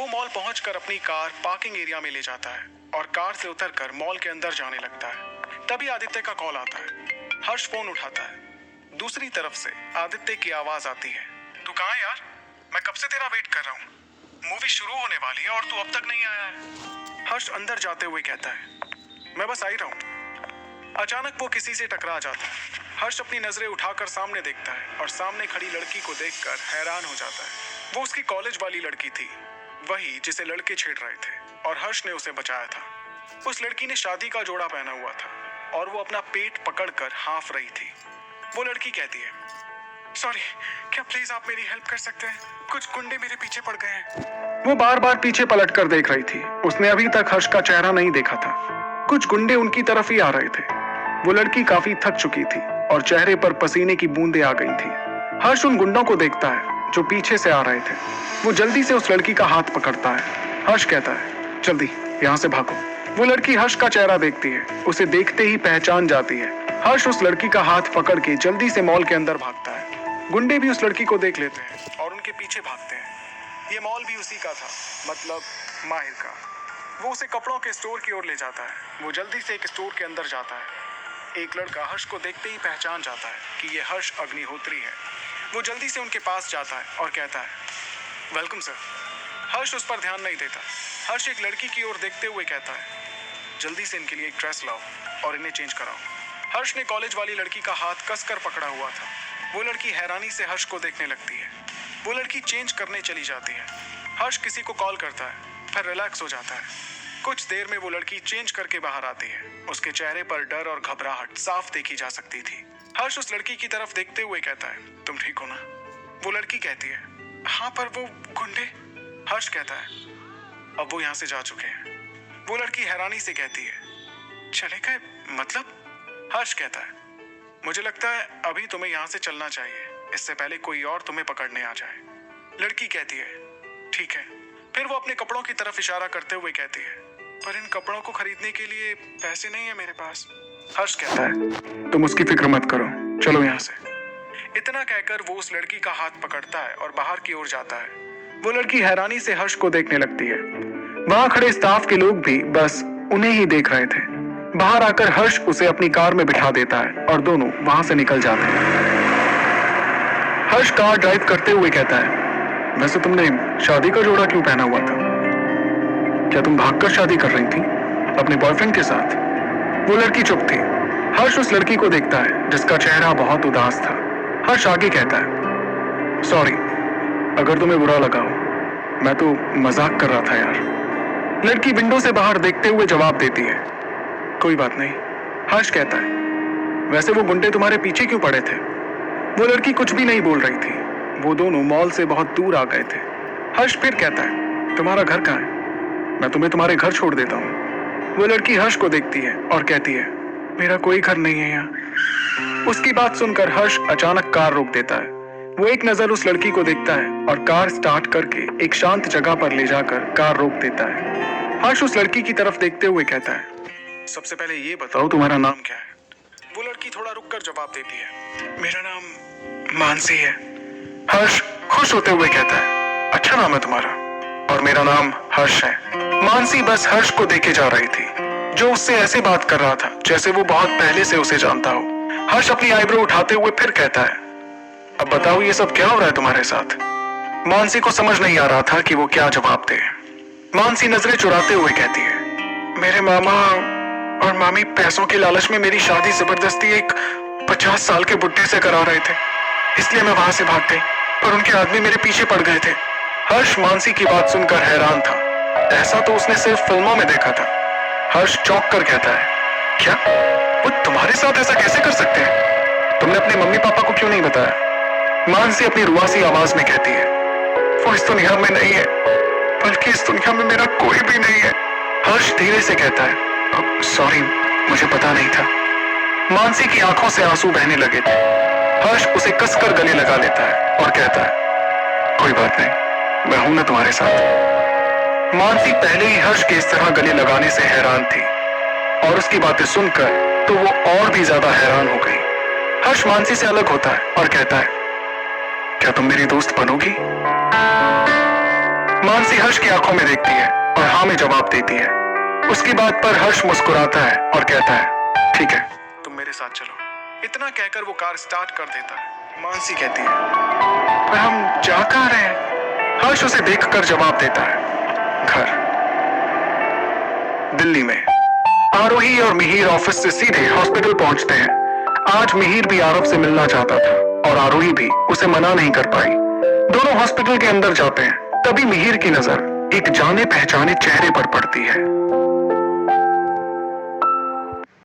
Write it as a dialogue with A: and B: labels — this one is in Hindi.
A: वो मॉल पहुंचकर अपनी कार पार्किंग एरिया में ले जाता है और कार से उतरकर मॉल के अंदर जाने लगता है। तभी आदित्य का कॉल आता है। हर्ष फोन उठाता है। दूसरी तरफ से आदित्य की आवाज आती है, तू कहाँ है यार? मैं कब से तेरा वेट कर रहा हूँ। मूवी शुरू होने वाली है और तू अब तक नहीं आया है। हर्ष अंदर जाते हुए कहता है, मैं बस आ ही रहा हूँ। अचानक वो किसी से टकरा जाता है। हर्ष अपनी नजरें उठाकर सामने देखता है और सामने खड़ी लड़की को देखकर हैरान हो जाता है। वो उसकी कॉलेज वाली लड़की थी, वही जिसे लड़के छेड़ रहे थे और हर्ष ने उसे बचाया था। उस लड़की ने शादी का जोड़ा पहना हुआ था और वो अपना पेट पकड़कर हाँफ रही थी। वो लड़की कहती है, सॉरी, क्या प्लीज आप मेरी हेल्प कर सकते हैं? कुछ गुंडे मेरे पीछे पड़ गए हैं। वो बार बार पीछे पलट कर देख रही थी। उसने अभी तक हर्ष का चेहरा नहीं देखा था। कुछ गुंडे उनकी तरफ ही आ रहे थे। वो लड़की काफी थक चुकी थी और चेहरे पर पसीने की बूंदें आ गई थी। हर्ष उन गुंडों को देखता है जो पीछे से आ रहे थे। वो जल्दी से उस लड़की का हाथ पकड़ता है। हर्ष कहता है, जल्दी यहाँ से भागो। वो लड़की हर्ष का चेहरा देखती है, उसे देखते ही पहचान जाती है। हर्ष उस लड़की का हाथ पकड़ के जल्दी से मॉल के अंदर भागता है। गुंडे भी उस लड़की को देख लेते हैं और उनके पीछे भागते हैं। ये मॉल भी उसी का था, मतलब माहिर का। वो उसे कपड़ों के स्टोर की ओर ले जाता है। वो जल्दी से एक स्टोर के अंदर जाता है। एक लड़का हर्ष को देखते ही पहचान जाता है कि ये हर्ष अग्निहोत्री है। वो जल्दी से उनके पास जाता है और कहता है, वेलकम सर। हर्ष उस पर ध्यान नहीं देता। हर्ष एक लड़की की ओर देखते हुए कहता है, जल्दी से इनके लिए एक ड्रेस लाओ और इन्हें चेंज कराओ। हर्ष ने कॉलेज वाली लड़की का हाथ कसकर पकड़ा हुआ था। वो लड़की हैरानी से हर्ष को देखने लगती है। वो लड़की चेंज करने चली जाती है। हर्ष किसी को कॉल करता है, फिर रिलैक्स हो जाता है। कुछ देर में वो लड़की चेंज करके बाहर आती है। उसके चेहरे पर डर और घबराहट साफ देखी जा सकती थी। हर्ष उस लड़की की तरफ देखते हुए कहता है, तुम ठीक हो ना? वो लड़की कहती है, हाँ, पर वो गुंडे? हर्ष कहता है, अब वो यहाँ से जा चुके हैं। वो लड़की हैरानी से कहती है, चले गए मतलब? हर्ष कहता है, मुझे लगता है अभी तुम्हें यहाँ से चलना चाहिए, इससे पहले कोई और तुम्हें पकड़ने आ जाए। लड़की कहती है, ठीक है। फिर वो अपने कपड़ों की तरफ इशारा करते हुए कहती है, पर इन कपड़ों को खरीदने के लिए पैसे नहीं है मेरे पास। हर्ष कहता है, तुम उसकी फिक्र मत करो, चलो यहाँ से। इतना कहकर वो उस लड़की का हाथ पकड़ता है और बाहर की ओर जाता है। वो लड़की हैरानी से हर्ष को देखने लगती है। वहां खड़े स्टाफ के लोग भी बस उन्हें ही देख रहे थे। बाहर आकर हर्ष उसे अपनी कार में बिठा देता है और दोनों वहां से निकल जाते हैं। हर्ष कार ड्राइव करते हुए कहता है, वैसे तुमने शादी का जोड़ा क्यों पहना हुआ था? क्या तुम भागकर शादी कर रही थी अपने बॉयफ्रेंड के साथ? वो लड़की चुप थी। हर्ष उस लड़की को देखता है जिसका चेहरा बहुत उदास था। हर्ष आगे कहता है, सॉरी, अगर तुम्हें बुरा लगा हो, मैं तो मजाक कर रहा था यार। लड़की विंडो से बाहर देखते हुए जवाब देती है, कोई बात नहीं। हर्ष कहता है, वैसे वो गुंडे तुम्हारे पीछे क्यों पड़े थे? वो लड़की कुछ भी नहीं बोल रही थी। वो दोनों मॉल से बहुत दूर आ गए थे। हर्ष फिर कहता है, तुम्हारा घर कहाँ है? मैं तुम्हें तुम्हारे घर छोड़ देता हूँ। वो लड़की हर्ष को देखती है और कहती है, मेरा कोई घर नहीं है यहाँ। उसकी बात सुनकर हर्ष अचानक कार रोक देता है। वो एक नजर उस लड़की को देखता है और कार स्टार्ट करके एक शांत जगह पर ले जाकर कार रोक देता है। हर्ष उस लड़की की तरफ देखते हुए कहता है, सबसे पहले ये बताओ तुम्हारा नाम क्या है? वो लड़की थोड़ा रुककर जवाब देती है, मेरा नाम मानसी है। हर्ष खुश होते हुए कहता है, अच्छा नाम है तुम्हारा, और मेरा नाम हर्ष है। मानसी बस हर्ष को देखे जा रही थी, जो उससे ऐसे बात कर रहा था जैसे वो बहुत पहले से उसे जानता हो। हर्ष अपनी आईब्रो उठाते हुए फिर कहता है, अब बताओ ये सब क्या हो रहा है तुम्हारे साथ? मानसी को समझ नहीं आ रहा था कि वो क्या जवाब दे। मानसी नजरें चुराते हुए कहती है, मेरे मामा और मामी पैसों के लालच में मेरी शादी जबरदस्ती एक 50 साल के बुड्ढे से करा रहे थे, इसलिए मैं वहां से भाग गई, पर उनके आदमी मेरे पीछे पड़ गए थे। हर्ष मानसी की बात सुनकर हैरान था। ऐसा तो उसने सिर्फ फिल्मों में देखा था। हर्ष चौंक कर कहता है, क्या वो तुम्हारे साथ ऐसा कैसे कर सकते हैं? तुमने अपने मम्मी पापा को क्यों नहीं बताया? मानसी अपनी रुआसी आवाज में कहती है, वो इस दुनिया में नहीं है, बल्कि इस दुनिया में मेरा कोई भी नहीं है। हर्ष धीरे से कहता है, सॉरी, मुझे पता नहीं था। मानसी की आंखों से आंसू बहने लगे थे। हर्ष उसे कसकर गले लगा लेता है और कहता है, कोई बात नहीं, मैं हूं ना तुम्हारे साथ। मानसी पहले ही हर्ष के इस तरह गले लगाने से हैरान थी और उसकी बातें सुनकर तो वो और भी ज्यादा हैरान हो गई। हर्ष मानसी से अलग होता है और कहता है, क्या तुम मेरी दोस्त बनोगी? मानसी हर्ष की आंखों में देखती है और हाँ में जवाब देती है। उसकी बात पर हर्ष मुस्कुराता है और कहता है, ठीक है, तुम मेरे साथ चलो। इतना कहकर वो कार स्टार्ट कर देता है। मानसी कहती है, पर हम जा कहाँ रहे हैं? हर्ष उसे देखकर जवाब देता है, घर। दिल्ली में आरोही और मिहिर ऑफिस से सीधे हॉस्पिटल पहुंचते हैं। आज मिहिर भी आरव से मिलना चाहता था और आरोही भी उसे मना नहीं कर पाई। दोनों हॉस्पिटल के अंदर जाते हैं। तभी मिहिर की नजर एक जाने पहचाने चेहरे पर पड़ती है।